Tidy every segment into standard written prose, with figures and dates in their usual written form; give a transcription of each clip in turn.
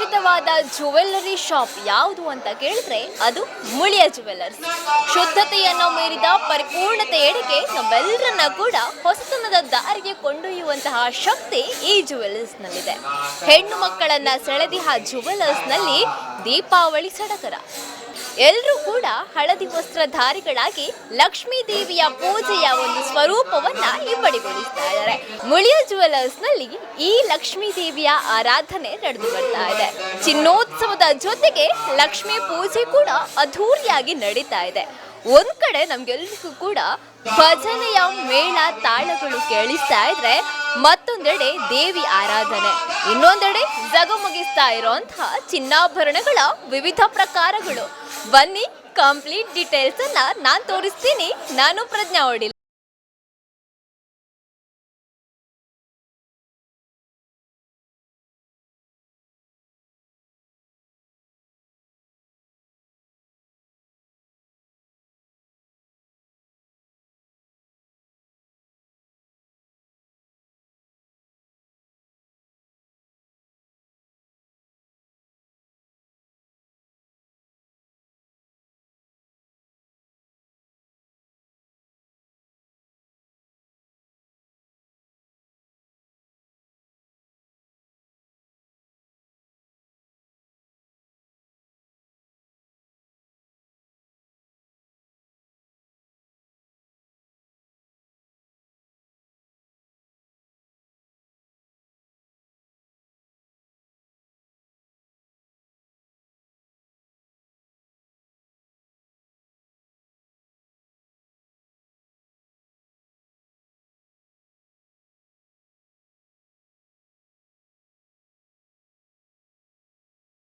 ಪ್ರತಿಷ್ಠಿತವಾದ jewellery shop ಯಾವುದು ಅಂತ ಕೇಳಿದ್ರೆ ಅದು ಮುಳಿಯ ಜ್ಯುವೆಲ್ಲರ್ಸ್. ಶುದ್ಧತೆಯನ್ನು ಮೀರಿದ ಪರಿಪೂರ್ಣತೆಯೆಡೆಗೆ ನಮ್ಮೆಲ್ಲರನ್ನ ಕೂಡ ಹೊಸತನದ ದಾರಿಗೆ ಕೊಂಡೊಯ್ಯುವಂತಹ ಶಕ್ತಿ ಈ ಜ್ಯುವೆಲ್ಲರ್ಸ್ನಲ್ಲಿದೆ. ಹೆಣ್ಣು ಮಕ್ಕಳನ್ನ ಸೆಳೆದಿಹ ಜ್ಯುವೆಲ್ಲರ್ಸ್ನಲ್ಲಿ ದೀಪಾವಳಿ ಸಡಗರ. ಎಲ್ಲರೂ ಕೂಡ ಹಳದಿ ವಸ್ತ್ರಧಾರಿಗಳಾಗಿ ಲಕ್ಷ್ಮೀ ದೇವಿಯ ಪೂಜೆಯ ಒಂದು ಸ್ವರೂಪವನ್ನ ಇಮ್ಮಡಿಗೊಳಿಸ್ತಾ ಇದ್ದಾರೆ. ಮುಳಿಯ ಜ್ಯುವೆಲ್ಲರ್ಸ್ನಲ್ಲಿ ಈ ಲಕ್ಷ್ಮೀ ದೇವಿಯ ಆರಾಧನೆ ನಡೆದು ಬರ್ತಾ ಇದೆ. ಚಿನ್ನೋತ್ಸವದ ಜೊತೆಗೆ ಲಕ್ಷ್ಮೀ ಪೂಜೆ ಕೂಡ ಅದ್ಧೂರಿಯಾಗಿ ನಡೀತಾ ಇದೆ. ಒಂದ್ ಕಡೆ ನಮ್ಗೆಲ್ರಿಗೂ ಕೂಡ ಭಜನೆಯ ಮೇಳ ತಾಳಗಳು ಕೇಳಿಸ್ತಾ ಇದ್ರೆ, ಮತ್ತೊಂದೆಡೆ ದೇವಿ ಆರಾಧನೆ, ಇನ್ನೊಂದೆಡೆ ಜಗಮಗಿಸ್ತಾ ಇರೋಂತಹ ಚಿನ್ನಾಭರಣಗಳ ವಿವಿಧ ಪ್ರಕಾರಗಳು. ಬನ್ನಿ, ಕಂಪ್ಲೀಟ್ ಡೀಟೇಲ್ಸ್ ಅನ್ನ ನಾನ್ ತೋರಿಸ್ತೀನಿ. ನಾನು ಪ್ರಜ್ಞಾ ಒಡಿಲ್.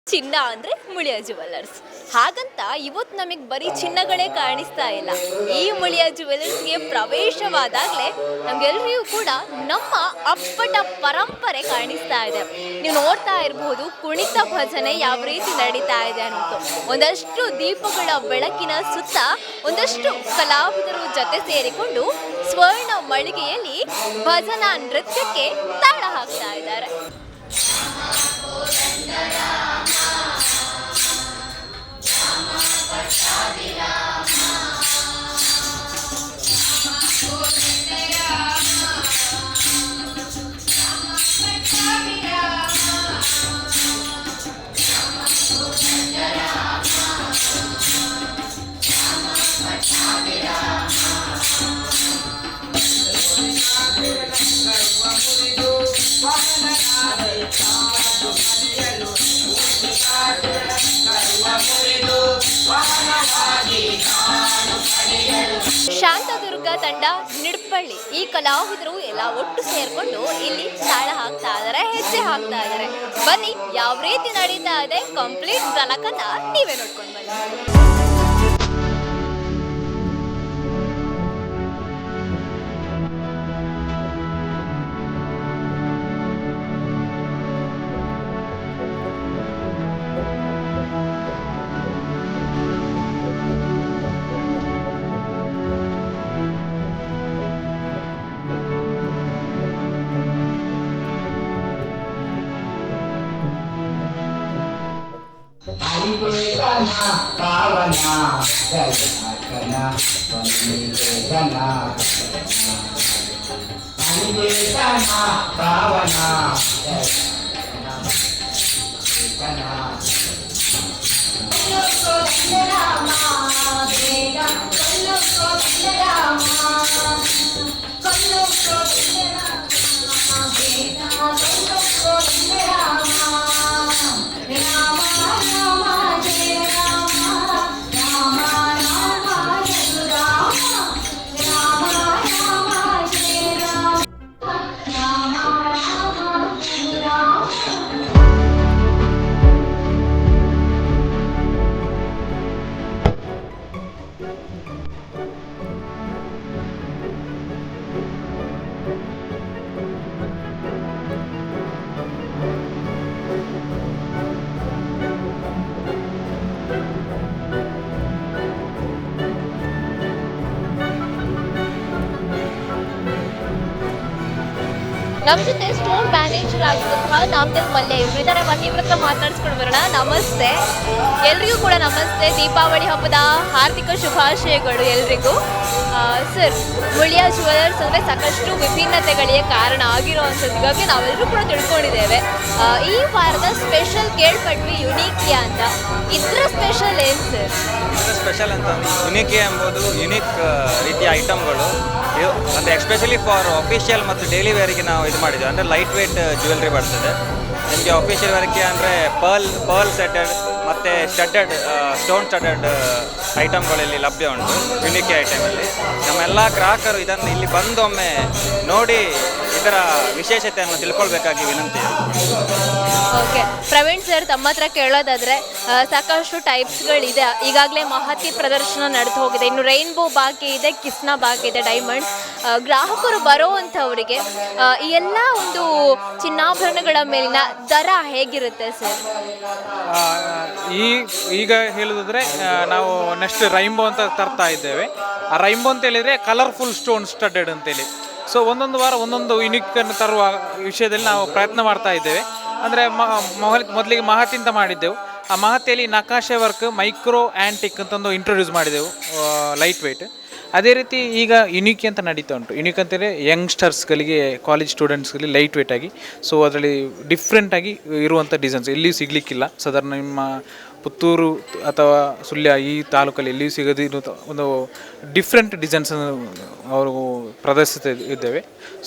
ಚಿನ್ನ ಅಂದ್ರೆ ಮುಳಿಯ ಜ್ಯುವೆಲ್ಲರ್ಸ್. ಹಾಗಂತ ಇವತ್ತು ನಮಗೆ ಬರೀ ಚಿನ್ನಗಳೇ ಕಾಣಿಸ್ತಾ ಇಲ್ಲ. ಈ ಮುಳಿಯ ಜ್ಯುವೆಲ್ಲರ್ಸ್ಗೆ ಪ್ರವೇಶವಾದಾಗಲೇ ನಮ್ಗೆಲ್ರಿಗೂ ಕೂಡ ನಮ್ಮ ಅಪ್ಪಟ ಪರಂಪರೆ ಕಾಣಿಸ್ತಾ ಇದೆ. ನೀವು ನೋಡ್ತಾ ಇರಬಹುದು ಕುಣಿತ ಭಜನೆ ಯಾವ ರೀತಿ ನಡೀತಾ ಇದೆ ಅನ್ನೋದು. ಒಂದಷ್ಟು ದೀಪಗಳ ಬೆಳಕಿನ ಸುತ್ತ ಒಂದಷ್ಟು ಕಲಾವಿದರು ಜೊತೆ ಸೇರಿಕೊಂಡು ಸ್ವರ್ಣ ಮಳಿಗೆಯಲ್ಲಿ ಭಜನಾ ನೃತ್ಯಕ್ಕೆ ತಾಳ ಹಾಕ್ತಾ ಇದ್ದಾರೆ. ಶಾಂತದುರ್ಗ ತಂಡ, ನಿಡ್ಪಳ್ಳಿ ಈ ಕಲಾವಿದರು ಎಲ್ಲ ಒಟ್ಟು ಸೇರ್ಕೊಂಡು ಇಲ್ಲಿ ತಾಳ ಹಾಕ್ತಾ ಇದ್ದಾರೆ, ಹೆಜ್ಜೆ ಹಾಕ್ತಾ ಇದ್ದಾರೆ. ಬನ್ನಿ, ಯಾವ ರೀತಿ ನಡೀತಾ ಇದೆ ಕಂಪ್ಲೀಟ್ ಝಲಕನ್ನ ನೀವೇ ನೋಡ್ಕೊಂಡು ಬನ್ನಿ. ಪಾವನ ಜಗನ್ನ ಅನಿವೇದನ ಪಾವನ ನಮ್ಮ ಜೊತೆ ಸ್ಟೋನ್ ಮ್ಯಾನೇಜರ್ ಆಗಿರುವಂತಹ ನಾಮದೇವ್ ಮಲ್ಯ ಇವರು ಇದ್ದಾರೆ. ಬನ್ನಿ ಇವ್ರ ಹತ್ರ ಮಾತಾಡ್ಸ್ಕೊಂಡು ಬರೋಣ. ನಮಸ್ತೆ, ಎಲ್ರಿಗೂ ಕೂಡ ನಮಸ್ತೆ. ದೀಪಾವಳಿ ಹಬ್ಬದ ಹಾರ್ದಿಕ ಶುಭಾಶಯಗಳು ಎಲ್ರಿಗೂ. ಸರ್, ಮುಳಿಯಾ ಜುವೆಲರ್ಸ್ ಅಂದರೆ ಸಾಕಷ್ಟು ವಿಭಿನ್ನತೆಗಳಿಗೆ ಕಾರಣ ಆಗಿರುವಂಥದ್ದು ಇವಾಗ ನಾವೆಲ್ಲರೂ ಕೂಡ ತಿಳ್ಕೊಂಡಿದ್ದೇವೆ. ಈ ವಾರದ ಸ್ಪೆಷಲ್ ಕೇಳ್ಪಟ್ವಿ ಯುನೀಕಿಯಾ ಅಂತ. ಇದರ ಸ್ಪೆಷಲ್ ಏನು ಸರ್? ಸ್ಪೆಷಲ್ ಅಂತ ಯುನೀಕಿಯಾ ಎಂಬುದು ಯುನೀಕ್ ರೀತಿಯ ಐಟಮ್ಗಳು, ಅಂದರೆ ಎಸ್ಪೆಷಲಿ ಫಾರ್ ಅಫಿಷಿಯಲ್ ಮತ್ತು ಡೈಲಿ ವೇರಿಗೆ ನಾವು ಇದು ಮಾಡಿದ್ದೇವೆ. ಅಂದರೆ ಲೈಟ್ ವೇಟ್ ಜ್ಯುವೆಲ್ರಿ ಬರ್ತದೆ ನಿಮಗೆ. ಅಫಿಷಿಯಲ್ ವೇರ್ಗೆ ಅಂದರೆ ಪರ್ಲ್ ಸೆಟೆಡ್ ಮತ್ತು ಸ್ಟಡ್ಡೆಡ್ ಸ್ಟೋನ್ ಸ್ಟಡ್ಡೆಡ್ ಐಟಮ್ಗಳಲ್ಲಿ ಲಭ್ಯ ಉಂಟು ಯುನೀಕಿ ಐಟಮಲ್ಲಿ. ನಮ್ಮೆಲ್ಲ ಗ್ರಾಹಕರು ಇದನ್ನು ಇಲ್ಲಿ ಬಂದೊಮ್ಮೆ ನೋಡಿ ಇದರ ವಿಶೇಷತೆಯನ್ನು ತಿಳ್ಕೊಳ್ಬೇಕಾಗಿ ವಿನಂತಿ. ಓಕೆ, ಪ್ರವೀಣ್ ಸರ್, ತಮ್ಮ ಹತ್ರ ಕೇಳೋದಾದರೆ ಸಾಕಷ್ಟು ಟೈಪ್ಸ್ಗಳಿದೆ. ಈಗಾಗಲೇ ಮಹತಿ ಪ್ರದರ್ಶನ ನಡೆದು ಹೋಗಿದೆ, ಇನ್ನು ರೈನ್ಬೋ ಬಾಕಿ ಇದೆ, ಕಿಸ್ನಾ ಬಾಕಿ ಇದೆ, ಡೈಮಂಡ್. ಗ್ರಾಹಕರು ಬರೋವಂಥವರಿಗೆ ಈ ಎಲ್ಲ ಒಂದು ಚಿನ್ನಾಭರಣಗಳ ಮೇಲಿನ ದರ ಹೇಗಿರುತ್ತೆ ಸರ್? ಈಗ ಹೇಳೋದಾದ್ರೆ ನಾವು ನೆಕ್ಸ್ಟ್ ರೈನ್ಬೋ ಅಂತ ತರ್ತಾ ಇದ್ದೇವೆ. ಆ ರೈನ್ಬೋ ಅಂತ ಹೇಳಿದರೆ ಕಲರ್ಫುಲ್ ಸ್ಟೋನ್ ಸ್ಟಡ್ಡೆಡ್ ಅಂತೇಳಿ. ಸೊ ಒಂದೊಂದು ವಾರ ಒಂದೊಂದು ಯುನಿಕನ್ನು ತರುವ ವಿಷಯದಲ್ಲಿ ನಾವು ಪ್ರಯತ್ನ ಮಾಡ್ತಾ ಇದ್ದೇವೆ. ಅಂದರೆ ಮೊದಲಿಗೆ ಮಹತಿ ಅಂತ ಮಾಡಿದ್ದೆವು. ಆ ಮಹತಿಯಲ್ಲಿ ನಕಾಶೆ ವರ್ಕ್, ಮೈಕ್ರೋ ಆ್ಯಂಟಿಕ್ ಅಂತಂದು ಇಂಟ್ರೊಡ್ಯೂಸ್ ಮಾಡಿದೆವು, ಲೈಟ್ ವೆಯ್ಟ್. ಅದೇ ರೀತಿ ಈಗ ಯುನೀಕಿ ಅಂತ ನಡೀತಾ ಉಂಟು. ಯುನೀಕ್ ಅಂತೇಳಿ ಯಂಗ್ಸ್ಟರ್ಸ್ಗಳಿಗೆ, ಕಾಲೇಜ್ ಸ್ಟೂಡೆಂಟ್ಸ್ಗಳಿಗೆ ಲೈಟ್ ವೆಯ್ಟ್ ಆಗಿ, ಸೊ ಅದರಲ್ಲಿ ಡಿಫ್ರೆಂಟಾಗಿ ಇರುವಂಥ ಡಿಸೈನ್ಸ್ ಎಲ್ಲಿಯೂ ಸಿಗಲಿಕ್ಕಿಲ್ಲ. ಸಾಧಾರಣ ನಿಮ್ಮ ಪುತ್ತೂರು ಅಥವಾ ಸುಳ್ಯ ಈ ತಾಲೂಕಲ್ಲಿ ಎಲ್ಲಿಯೂ ಸಿಗೋದು ಒಂದು ಡಿಫ್ರೆಂಟ್ ಡಿಸೈನ್ಸನ್ನು ಅವರು ಪ್ರದರ್ಶಿಸ್ತಾ ಇದ್ದೇವೆ.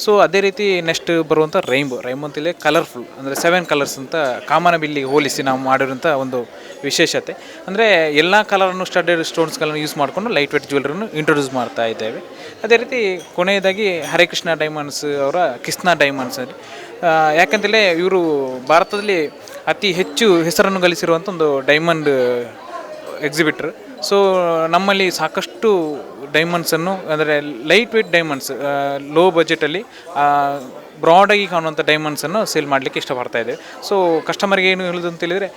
ಸೊ ಅದೇ ರೀತಿ ನೆಕ್ಸ್ಟ್ ಬರುವಂಥ ರೈನ್ಬೋ ಅಂತೇಳಿ ಕಲರ್ಫುಲ್, ಅಂದರೆ 7 ಕಲರ್ಸ್ ಅಂತ ಕಾಮನಬಿಲ್ಲಿಗೆ ಹೋಲಿಸಿ ನಾವು ಮಾಡಿರೋಂಥ ಒಂದು ವಿಶೇಷತೆ. ಅಂದರೆ ಎಲ್ಲ ಕಲರನ್ನು ಸ್ಟಡ್ಡೆಡ್ ಸ್ಟೋನ್ಸ್ಗಳನ್ನು ಯೂಸ್ ಮಾಡಿಕೊಂಡು ಲೈಟ್ ವೇಟ್ ಜ್ಯುವೆಲ್ರಿಯನ್ನು ಇಂಟ್ರೊಡ್ಯೂಸ್ ಮಾಡ್ತಾ ಇದ್ದೇವೆ. ಅದೇ ರೀತಿ ಕೊನೆಯದಾಗಿ ಹರೇಕೃಷ್ಣ ಡೈಮಂಡ್ಸ್ ಅವರ ಕಿಸ್ನಾ ಡೈಮಂಡ್ಸ್ ಅಲ್ಲಿ, ಯಾಕಂತೇಳಿ ಇವರು ಭಾರತದಲ್ಲಿ ಅತಿ ಹೆಚ್ಚು ಹೆಸರನ್ನು ಗಳಿಸಿರುವಂಥ ಒಂದು ಡೈಮಂಡ್ ಎಕ್ಸಿಬಿಟ್ರ್. ಸೊ ನಮ್ಮಲ್ಲಿ ಸಾಕಷ್ಟು ಡೈಮಂಡ್ಸನ್ನು, ಅಂದರೆ ಲೈಟ್ ವೇಟ್ ಡೈಮಂಡ್ಸ್, ಲೋ ಬಜೆಟಲ್ಲಿ ಬ್ರಾಡಾಗಿ ಕಾಣುವಂಥ ಡೈಮಂಡ್ಸನ್ನು ಸೇಲ್ ಮಾಡಲಿಕ್ಕೆ ಇಷ್ಟಪಡ್ತಾ ಇದ್ದೇವೆ. ಸೊ ಕಸ್ಟಮರ್ಗೆ ಏನು ಹೇಳೋದು ಅಂತ ಹೇಳಿದರೆ,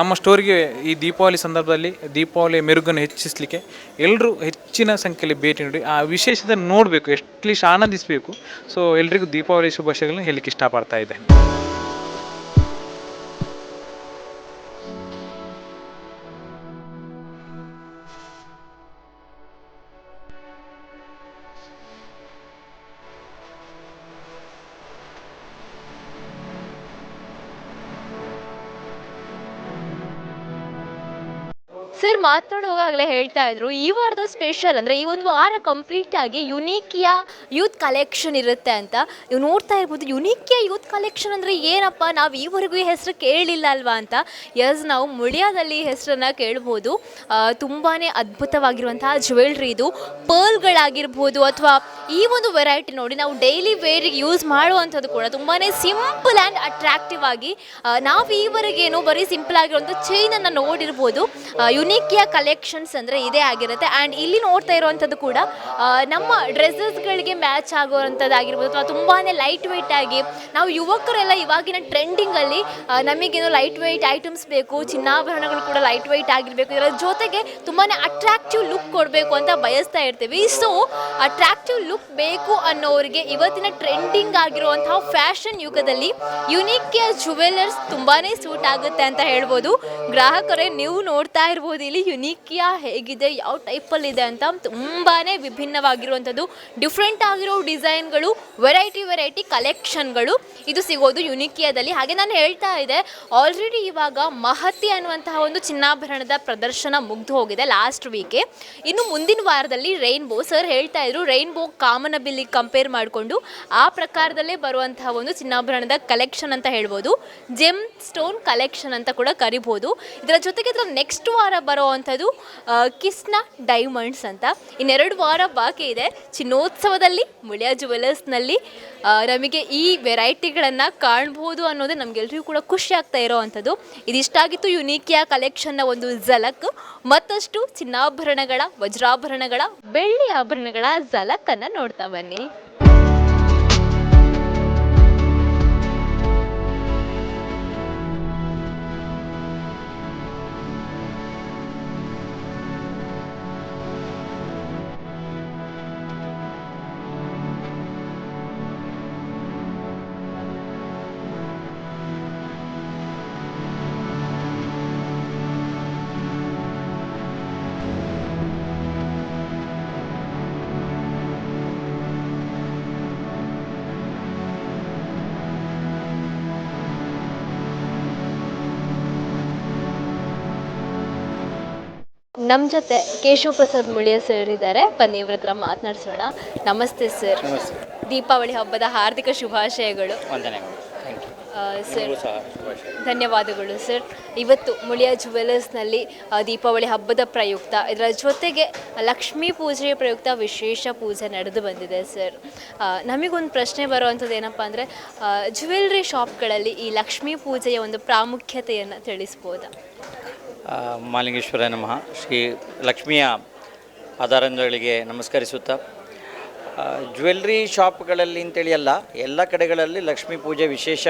ನಮ್ಮ ಸ್ಟೋರಿಗೆ ಈ ದೀಪಾವಳಿ ಸಂದರ್ಭದಲ್ಲಿ ದೀಪಾವಳಿ ಮೆರುಗನ್ನು ಹೆಚ್ಚಿಸಲಿಕ್ಕೆ ಎಲ್ಲರೂ ಹೆಚ್ಚಿನ ಸಂಖ್ಯೆಯಲ್ಲಿ ಭೇಟಿ ನೀಡಿ ಆ ವಿಶೇಷತೆ ನೋಡಬೇಕು, ಎಟ್ಲೀಸ್ಟ್ ಆನಂದಿಸಬೇಕು. ಸೊ ಎಲ್ರಿಗೂ ದೀಪಾವಳಿ ಶುಭಾಶಯಗಳನ್ನು ಹೇಳಲಿಕ್ಕೆ ಇಷ್ಟಪಡ್ತಾ ಇದ್ದೇನೆ. ಸರ್, ಮಾತನಾಡುವಾಗಲೇ ಹೇಳ್ತಾ ಇದ್ರು ಈ ವಾರದ ಸ್ಪೆಷಲ್ ಅಂದರೆ ಈ ಒಂದು ವಾರ ಕಂಪ್ಲೀಟ್ ಆಗಿ ಯುನೀಕಿಯಾ ಯೂತ್ ಕಲೆಕ್ಷನ್ ಇರುತ್ತೆ ಅಂತ. ನೀವು ನೋಡ್ತಾ ಇರ್ಬೋದು, ಯುನೀಕಿಯಾ ಯೂತ್ ಕಲೆಕ್ಷನ್ ಅಂದರೆ ಏನಪ್ಪ, ನಾವು ಈವರೆಗೂ ಈ ಹೆಸರು ಕೇಳಲಿಲ್ಲ ಅಲ್ವಾ ಅಂತ. ಎಸ್, ನಾವು ಮುಳಿಯಾದಲ್ಲಿ ಹೆಸರನ್ನು ಕೇಳ್ಬೋದು. ತುಂಬಾ ಅದ್ಭುತವಾಗಿರುವಂತಹ ಜ್ಯುವೆಲ್ರಿ ಇದು. ಪರ್ಲ್ಗಳಾಗಿರ್ಬೋದು ಅಥವಾ ಈ ಒಂದು ವೆರೈಟಿ ನೋಡಿ, ನಾವು ಡೈಲಿ ವೇರಿಗೆ ಯೂಸ್ ಮಾಡುವಂಥದ್ದು ಕೂಡ ತುಂಬಾ ಸಿಂಪಲ್ ಆ್ಯಂಡ್ ಅಟ್ರಾಕ್ಟಿವ್ ಆಗಿ, ನಾವು ಈವರೆಗೇನು ಬರೀ ಸಿಂಪಲ್ ಆಗಿರುವಂಥ ಚೈನನ್ನು ನೋಡಿರ್ಬೋದು. ಯುನೀಕಿಯಾ ಕಲೆಕ್ಷನ್ಸ್ ಅಂದರೆ ಇದೇ ಆಗಿರುತ್ತೆ. ಆ್ಯಂಡ್ ಇಲ್ಲಿ ನೋಡ್ತಾ ಇರುವಂಥದ್ದು ಕೂಡ ನಮ್ಮ ಡ್ರೆಸ್ಸಸ್ಗಳಿಗೆ ಮ್ಯಾಚ್ ಆಗುವಂಥದ್ದಾಗಿರ್ಬೋದು ಅಥವಾ ತುಂಬಾ ಲೈಟ್ ವೆಯ್ಟ್ ಆಗಿ, ನಾವು ಯುವಕರೆಲ್ಲ ಇವಾಗಿನ ಟ್ರೆಂಡಿಂಗಲ್ಲಿ ನಮಗೇನು ಲೈಟ್ ವೆಯ್ಟ್ ಐಟಮ್ಸ್ ಬೇಕು, ಚಿನ್ನಾಭರಣಗಳು ಕೂಡ ಲೈಟ್ ವೆಯ್ಟ್ ಆಗಿರಬೇಕು, ಇದರ ಜೊತೆಗೆ ತುಂಬಾ ಅಟ್ರಾಕ್ಟಿವ್ ಲುಕ್ ಕೊಡಬೇಕು ಅಂತ ಬಯಸ್ತಾ ಇರ್ತೀವಿ. ಸೊ ಅಟ್ರಾಕ್ಟಿವ್ ಲುಕ್ ಬೇಕು ಅನ್ನೋರಿಗೆ ಇವತ್ತಿನ ಟ್ರೆಂಡಿಂಗ್ ಆಗಿರುವಂತಹ ಫ್ಯಾಷನ್ ಯುಗದಲ್ಲಿ ಯುನೀಕಿಯಾ ಜುವೆಲರ್ಸ್ ತುಂಬಾ ಸೂಟ್ ಆಗುತ್ತೆ ಅಂತ ಹೇಳ್ಬೋದು. ಗ್ರಾಹಕರೇ, ನೀವು ನೋಡ್ತಾ ಇರ್ಬೋದು ಇಲ್ಲಿ ಯುನೀಕಿಯಾ ಹೇಗಿದೆ, ಯಾವ ಟೈಪಲ್ಲಿದೆ ಅಂತ. ತುಂಬಾ ವಿಭಿನ್ನವಾಗಿರುವಂಥದ್ದು, ಡಿಫ್ರೆಂಟ್ ಆಗಿರೋ ಡಿಸೈನ್ಗಳು, ವೆರೈಟಿ ಕಲೆಕ್ಷನ್ಗಳು ಇದು ಸಿಗೋದು ಯುನೀಕಿಯಾದಲ್ಲಿ. ಹಾಗೆ ನಾನು ಹೇಳ್ತಾ ಇದ್ದೆ, ಆಲ್ರೆಡಿ ಇವಾಗ ಮಹತಿ ಅನ್ನುವಂತಹ ಒಂದು ಚಿನ್ನಾಭರಣದ ಪ್ರದರ್ಶನ ಮುಗ್ದು ಹೋಗಿದೆ ಲಾಸ್ಟ್ ವೀಕೆ. ಇನ್ನು ಮುಂದಿನ ವಾರದಲ್ಲಿ ರೈನ್ಬೋ, ಸರ್ ಹೇಳ್ತಾ ಇದ್ರು ರೈನ್ಬೋ ಕಾಮನಬಿಲ್ಲಿಗೆ ಕಂಪೇರ್ ಮಾಡಿಕೊಂಡು ಆ ಪ್ರಕಾರದಲ್ಲೇ ಬರುವಂತಹ ಒಂದು ಚಿನ್ನಾಭರಣದ ಕಲೆಕ್ಷನ್ ಅಂತ ಹೇಳ್ಬೋದು. ಜೆಮ್ ಸ್ಟೋನ್ ಕಲೆಕ್ಷನ್ ಅಂತ ಕೂಡ ಕರಿಬೋದು. ಇದರ ಜೊತೆಗೆ ಇದರ ನೆಕ್ಸ್ಟ್ ವಾರ ಬರುವಂಥದ್ದು ಕಿಸ್ನಾ ಡೈಮಂಡ್ಸ್ ಅಂತ. ಇನ್ನೆರಡು ವಾರ ಬಾಕಿ ಇದೆ. ಚಿನ್ನೋತ್ಸವದಲ್ಲಿ ಮುಳಿಯಾ ಜುವೆಲರ್ಸ್ನಲ್ಲಿ ನಮಗೆ ಈ ವೆರೈಟಿಗಳನ್ನು ಕಾಣ್ಬೋದು ಅನ್ನೋದೇ ನಮಗೆಲ್ಲರಿಗೂ ಕೂಡ ಖುಷಿ ಆಗ್ತಾ ಇರೋವಂಥದ್ದು. ಇದಿಷ್ಟಾಗಿತ್ತು ಯುನೀಕಿಯಾ ಕಲೆಕ್ಷನ್ನ ಒಂದು ಝಲಕ್. ಮತ್ತಷ್ಟು ಚಿನ್ನಾಭರಣಗಳ, ವಜ್ರಾಭರಣಗಳ, ಬೆಳ್ಳಿ ಆಭರಣಗಳ ಝಲಕನ್ನು ನೋಡ್ತಾ ಬನ್ನಿ. ನಮ್ಮ ಜೊತೆ ಕೇಶವ ಪ್ರಸಾದ್ ಮುಳಿಯ ಸರ್ ಇದ್ದಾರೆ, ಬನ್ನಿ ಇವ್ರ ಹತ್ರ ಮಾತನಾಡಿಸೋಣ. ನಮಸ್ತೆ ಸರ್. ದೀಪಾವಳಿ ಹಬ್ಬದ ಹಾರ್ದಿಕ ಶುಭಾಶಯಗಳು. ಸರ್ ಧನ್ಯವಾದಗಳು ಸರ್. ಇವತ್ತು ಮುಳಿಯ ಜುವೆಲ್ಲರ್ಸ್ನಲ್ಲಿ ದೀಪಾವಳಿ ಹಬ್ಬದ ಪ್ರಯುಕ್ತ, ಇದರ ಜೊತೆಗೆ ಲಕ್ಷ್ಮೀ ಪೂಜೆಯ ಪ್ರಯುಕ್ತ ವಿಶೇಷ ಪೂಜೆ ನಡೆದು ಬಂದಿದೆ ಸರ್. ನಮಗೊಂದು ಪ್ರಶ್ನೆ ಬರುವಂಥದ್ದು ಏನಪ್ಪ ಅಂದರೆ, ಜ್ಯುವೆಲ್ರಿ ಶಾಪ್ಗಳಲ್ಲಿ ಈ ಲಕ್ಷ್ಮೀ ಪೂಜೆಯ ಒಂದು ಪ್ರಾಮುಖ್ಯತೆಯನ್ನು ತಿಳಿಸ್ಬೋದಾ? ಮಾಲಿಂಗೇಶ್ವರ ನಮಃ. ಶ್ರೀ ಲಕ್ಷ್ಮಿಯ ಆಧಾರಗಳಿಗೆ ನಮಸ್ಕರಿಸುತ್ತಾ, ಜ್ಯುವೆಲ್ರಿ ಶಾಪ್ಗಳಲ್ಲಿ ಅಂತೇಳಿ ಅಲ್ಲ, ಎಲ್ಲ ಕಡೆಗಳಲ್ಲಿ ಲಕ್ಷ್ಮೀ ಪೂಜೆ ವಿಶೇಷ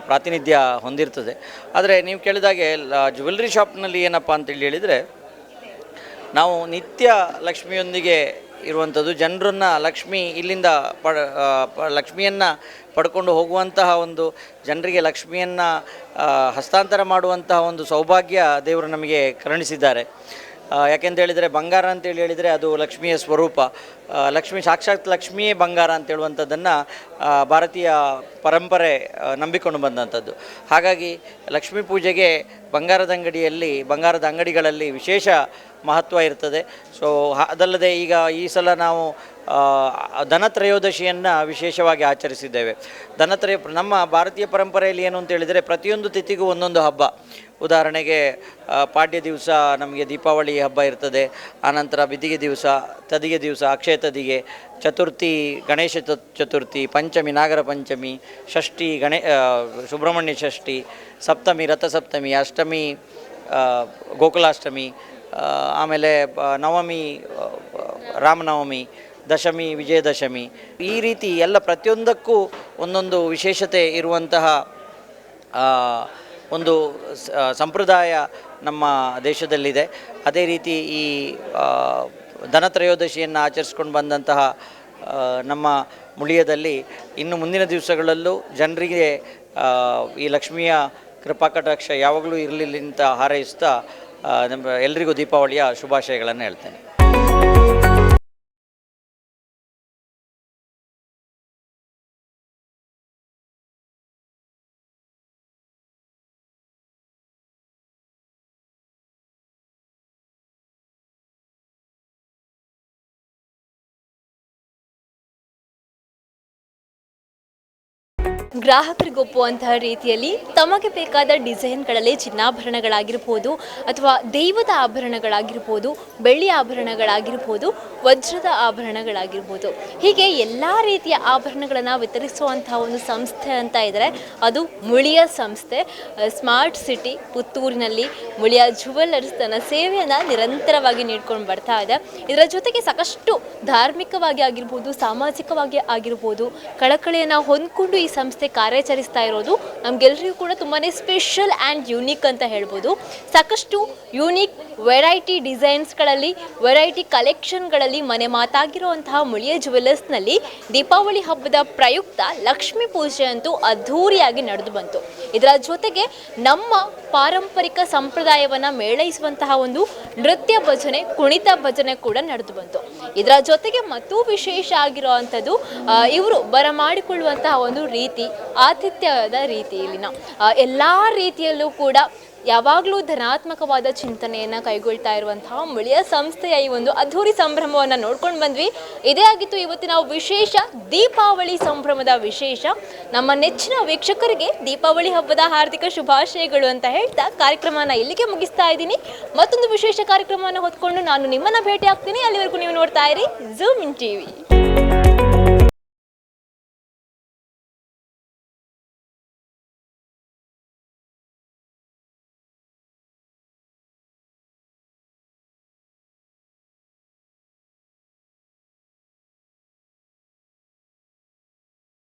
ಪ್ರಾತಿನಿಧ್ಯ ಹೊಂದಿರ್ತದೆ. ಆದರೆ ನೀವು ಕೇಳಿದಾಗೆ ಜ್ಯುವೆಲ್ರಿ ಶಾಪ್ನಲ್ಲಿ ಏನಪ್ಪ ಅಂತೇಳಿ ಹೇಳಿದರೆ, ನಾವು ನಿತ್ಯ ಲಕ್ಷ್ಮಿಯೊಂದಿಗೆ ಇರುವಂಥದ್ದು, ಜನರನ್ನು ಲಕ್ಷ್ಮಿ ಇಲ್ಲಿಂದ ಲಕ್ಷ್ಮಿಯನ್ನು ಪಡ್ಕೊಂಡು ಹೋಗುವಂತಹ ಒಂದು, ಜನರಿಗೆ ಲಕ್ಷ್ಮಿಯನ್ನು ಹಸ್ತಾಂತರ ಮಾಡುವಂತಹ ಒಂದು ಸೌಭಾಗ್ಯ ದೇವರು ನಮಗೆ ಕರುಣಿಸಿದ್ದಾರೆ. ಯಾಕೆಂತ ಹೇಳಿದರೆ, ಬಂಗಾರ ಅಂತೇಳಿ ಹೇಳಿದರೆ ಅದು ಲಕ್ಷ್ಮಿಯ ಸ್ವರೂಪ. ಲಕ್ಷ್ಮಿ ಸಾಕ್ಷಾತ್ ಲಕ್ಷ್ಮಿಯೇ ಬಂಗಾರ ಅಂತ ಹೇಳುವಂಥದ್ದನ್ನು ಭಾರತೀಯ ಪರಂಪರೆ ನಂಬಿಕೊಂಡು ಬಂದಂಥದ್ದು. ಹಾಗಾಗಿ ಲಕ್ಷ್ಮೀ ಪೂಜೆಗೆ ಬಂಗಾರದ ಅಂಗಡಿಗಳಲ್ಲಿ ವಿಶೇಷ ಮಹತ್ವ ಇರ್ತದೆ. ಸೊ ಅದಲ್ಲದೆ ಈಗ ಈ ಸಲ ನಾವು ಧನತ್ರಯೋದಶಿಯನ್ನು ವಿಶೇಷವಾಗಿ ಆಚರಿಸಿದ್ದೇವೆ. ನಮ್ಮ ಭಾರತೀಯ ಪರಂಪರೆಯಲ್ಲಿ ಏನು ಅಂತ ಹೇಳಿದರೆ, ಪ್ರತಿಯೊಂದು ತಿಥಿಗೂ ಒಂದೊಂದು ಹಬ್ಬ. ಉದಾಹರಣೆಗೆ ಪಾಡ್ಯ ದಿವಸ ನಮಗೆ ದೀಪಾವಳಿ ಹಬ್ಬ ಇರ್ತದೆ, ಆನಂತರ ಬಿದಿಗೆ ದಿವಸ, ತದಿಗೆ ದಿವಸ ಅಕ್ಷಯ ತದಿಗೆ, ಚತುರ್ಥಿ ಗಣೇಶ ಚತುರ್ಥಿ, ಪಂಚಮಿ ನಾಗರ ಪಂಚಮಿ, ಷಷ್ಠಿ ಸುಬ್ರಹ್ಮಣ್ಯ ಷಷ್ಠಿ, ಸಪ್ತಮಿ ರಥಸಪ್ತಮಿ, ಅಷ್ಟಮಿ ಗೋಕುಲಾಷ್ಟಮಿ, ಆಮೇಲೆ ನವಮಿ ರಾಮನವಮಿ, ದಶಮಿ ವಿಜಯದಶಮಿ. ಈ ರೀತಿ ಎಲ್ಲ ಪ್ರತಿಯೊಂದಕ್ಕೂ ಒಂದೊಂದು ವಿಶೇಷತೆ ಇರುವಂತಹ ಒಂದು ಸಂಪ್ರದಾಯ ನಮ್ಮ ದೇಶದಲ್ಲಿದೆ. ಅದೇ ರೀತಿ ಈ ಧನತ್ರಯೋದಶಿಯನ್ನು ಆಚರಿಸ್ಕೊಂಡು ಬಂದಂತಹ ನಮ್ಮ ಮುಳಿಯದಲ್ಲಿ ಇನ್ನು ಮುಂದಿನ ದಿವಸಗಳಲ್ಲೂ ಜನರಿಗೆ ಈ ಲಕ್ಷ್ಮಿಯ ಕೃಪಾಕಟಾಕ್ಷ ಯಾವಾಗಲೂ ಇರಲಿಲ್ಲ ಅಂತ ಹಾರೈಸ್ತಾ ಎಲ್ರಿಗೂ ದೀಪಾವಳಿಯ ಶುಭಾಶಯಗಳನ್ನು ಹೇಳ್ತೇನೆ. ಗ್ರಾಹಕರಿಗೊಪ್ಪುವಂತಹ ರೀತಿಯಲ್ಲಿ ತಮಗೆ ಬೇಕಾದ ಡಿಸೈನ್ಗಳಲ್ಲಿ ಚಿನ್ನಾಭರಣಗಳಾಗಿರ್ಬೋದು, ಅಥವಾ ದೈವದ ಆಭರಣಗಳಾಗಿರ್ಬೋದು, ಬೆಳ್ಳಿ ಆಭರಣಗಳಾಗಿರ್ಬೋದು, ವಜ್ರದ ಆಭರಣಗಳಾಗಿರ್ಬೋದು, ಹೀಗೆ ಎಲ್ಲ ರೀತಿಯ ಆಭರಣಗಳನ್ನು ವಿತರಿಸುವಂತಹ ಒಂದು ಸಂಸ್ಥೆ ಅಂತ ಇದ್ದರೆ ಅದು ಮುಳಿಯ ಸಂಸ್ಥೆ. ಸ್ಮಾರ್ಟ್ ಸಿಟಿ ಪುತ್ತೂರಿನಲ್ಲಿ ಮುಳಿಯ ಜುವೆಲ್ಲರ್ಸ್ ತನ್ನ ಸೇವೆಯನ್ನು ನಿರಂತರವಾಗಿ ನೀಡ್ಕೊಂಡು ಬರ್ತಾ ಇದೆ. ಇದರ ಜೊತೆಗೆ ಸಾಕಷ್ಟು ಧಾರ್ಮಿಕವಾಗಿ ಆಗಿರ್ಬೋದು, ಸಾಮಾಜಿಕವಾಗಿ ಆಗಿರ್ಬೋದು ಕಳಕಳಿಯನ್ನು ಹೊಂದ್ಕೊಂಡು ಈ ಸಂಸ್ಥೆ ಕಾರ್ಯಾಚರಿಸ್ತಾ ಇರೋದು ನಮಗೆಲ್ಲರಿಗೂ ಕೂಡ ತುಂಬಾ ಸ್ಪೆಷಲ್ ಆ್ಯಂಡ್ ಯುನೀಕ್ ಅಂತ ಹೇಳ್ಬೋದು. ಸಾಕಷ್ಟು ಯುನೀಕ್ ವೆರೈಟಿ ಡಿಸೈನ್ಸ್ಗಳಲ್ಲಿ, ವೆರೈಟಿ ಕಲೆಕ್ಷನ್ಗಳಲ್ಲಿ ಮನೆ ಮಾತಾಗಿರುವಂತಹ ಮುಳಿಯ ಜುವೆಲ್ಲರ್ಸ್ನಲ್ಲಿ ದೀಪಾವಳಿ ಹಬ್ಬದ ಪ್ರಯುಕ್ತ ಲಕ್ಷ್ಮೀ ಪೂಜೆ ಅಂತೂ ಅದ್ಧೂರಿಯಾಗಿ ನಡೆದು ಬಂತು. ಇದರ ಜೊತೆಗೆ ನಮ್ಮ ಪಾರಂಪರಿಕ ಸಂಪ್ರದಾಯವನ್ನು ಮೇಳೈಸುವಂತಹ ಒಂದು ನೃತ್ಯ ಭಜನೆ, ಕುಣಿತ ಭಜನೆ ಕೂಡ ನಡೆದು ಬಂತು. ಇದರ ಜೊತೆಗೆ ಮತ್ತೂ ವಿಶೇಷ ಆಗಿರುವಂಥದ್ದು ಇವರು ಬರಮಾಡಿಕೊಳ್ಳುವಂತಹ ಒಂದು ರೀತಿ, ಆತಿಥ್ಯದ ರೀತಿ. ಇಲ್ಲಿನ ಎಲ್ಲ ರೀತಿಯಲ್ಲೂ ಕೂಡ ಯಾವಾಗಲೂ ಧನಾತ್ಮಕವಾದ ಚಿಂತನೆಯನ್ನು ಕೈಗೊಳ್ತಾ ಇರುವಂತಹ ಮುಳಿಯ ಸಂಸ್ಥೆಯ ಈ ಒಂದು ಅದ್ಧೂರಿ ಸಂಭ್ರಮವನ್ನು ನೋಡ್ಕೊಂಡು ಬಂದ್ವಿ. ಇದೇ ಆಗಿತ್ತು ಇವತ್ತಿನ ವಿಶೇಷ ದೀಪಾವಳಿ ಸಂಭ್ರಮದ ವಿಶೇಷ. ನಮ್ಮ ನೆಚ್ಚಿನ ವೀಕ್ಷಕರಿಗೆ ದೀಪಾವಳಿ ಹಬ್ಬದ ಹಾರ್ದಿಕ ಶುಭಾಶಯಗಳು ಅಂತ ಹೇಳ್ತಾ ಕಾರ್ಯಕ್ರಮನ ಇಲ್ಲಿಗೆ ಮುಗಿಸ್ತಾ ಇದ್ದೀನಿ. ಮತ್ತೊಂದು ವಿಶೇಷ ಕಾರ್ಯಕ್ರಮವನ್ನು ಹೊತ್ಕೊಂಡು ನಾನು ನಿಮ್ಮನ್ನು ಭೇಟಿ ಆಗ್ತೀನಿ. ಅಲ್ಲಿವರೆಗೂ ನೀವು ನೋಡ್ತಾ ಇರಿ ಝೂಮ್ ಇನ್ ಟಿವಿ.